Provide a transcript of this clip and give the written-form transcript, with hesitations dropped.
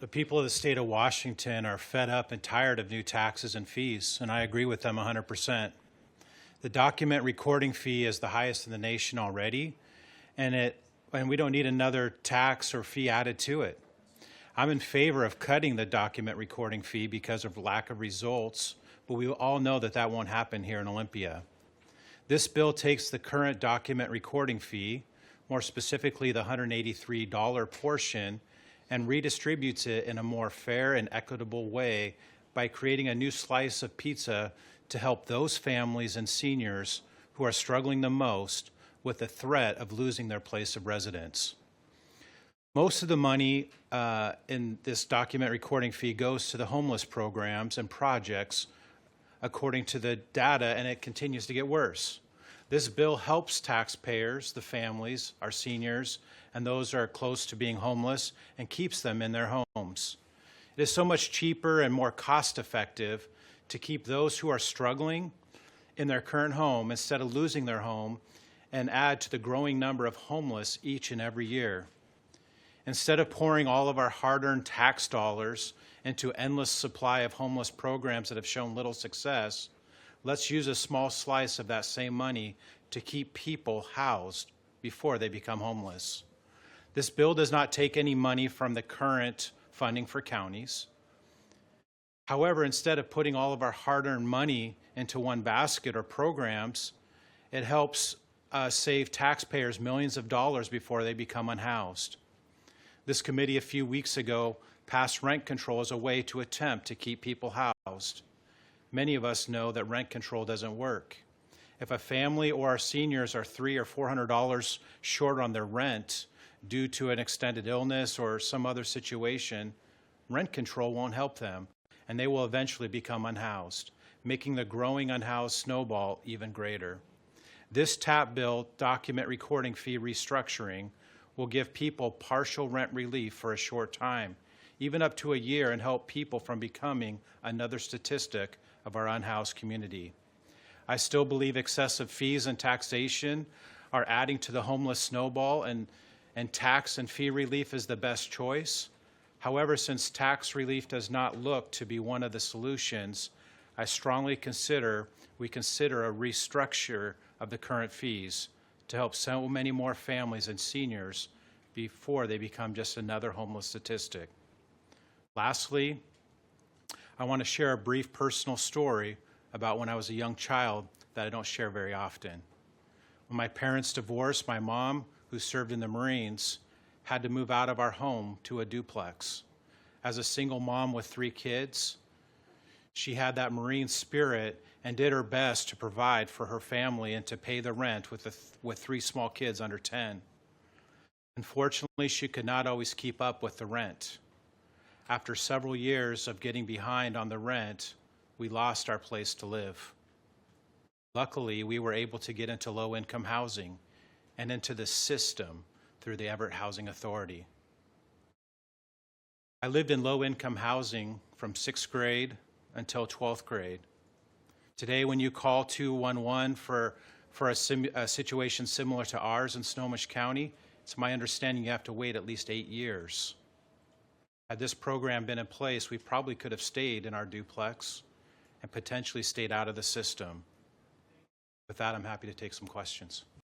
The people of the state of Washington are fed up and tired of new taxes and fees, and I agree with them 100%. The document recording fee is the highest in the nation already, and we don't need another tax or fee added to it. I'm in favor of cutting the document recording fee because of lack of results, but we all know that that won't happen here in Olympia. This bill takes the current document recording fee, more specifically the $183 portion, and redistributes it in a more fair and equitable way by creating a new slice of pizza to help those families and seniors who are struggling the most with the threat of losing their place of residence. Most of the money in this document recording fee goes to the homeless programs and projects according to the data, and it continues to get worse. This bill helps taxpayers, the families, our seniors, and those who are close to being homeless, and keeps them in their homes. It is so much cheaper and more cost-effective to keep those who are struggling in their current home instead of losing their home and add to the growing number of homeless each and every year. Instead of pouring all of our hard-earned tax dollars into an endless supply of homeless programs that have shown little success, let's use a small slice of that same money to keep people housed before they become homeless. This bill does not take any money from the current funding for counties. However, instead of putting all of our hard-earned money into one basket or programs, it helps save taxpayers millions of dollars before they become unhoused. This committee a few weeks ago passed rent control as a way to attempt to keep people housed. Many of us know that rent control doesn't work. If a family or our seniors are $300 or $400 short on their rent due to an extended illness or some other situation, rent control won't help them, and they will eventually become unhoused, making the growing unhoused snowball even greater. This TAP bill, document recording fee restructuring, will give people partial rent relief for a short time, even up to a year, and help people from becoming another statistic of our unhoused community. I still believe excessive fees and taxation are adding to the homeless snowball, and tax and fee relief is the best choice. However, since tax relief does not look to be one of the solutions, I strongly consider a restructure of the current fees to help so many more families and seniors before they become just another homeless statistic. Lastly, I want to share a brief personal story about when I was a young child that I don't share very often. When my parents divorced, my mom, who served in the Marines, had to move out of our home to a duplex. As a single mom with 3 kids, she had that Marine spirit and did her best to provide for her family and to pay the rent with 3 small kids under 10. Unfortunately, she could not always keep up with the rent. After several years of getting behind on the rent, we lost our place to live. Luckily, we were able to get into low-income housing and into the system through the Everett Housing Authority. I lived in low-income housing from 6th grade until 12th grade. Today, when you call 211 for a situation similar to ours in Snohomish County, it's my understanding you have to wait at least 8 years. Had this program been in place, we probably could have stayed in our duplex and potentially stayed out of the system. With that, I'm happy to take some questions.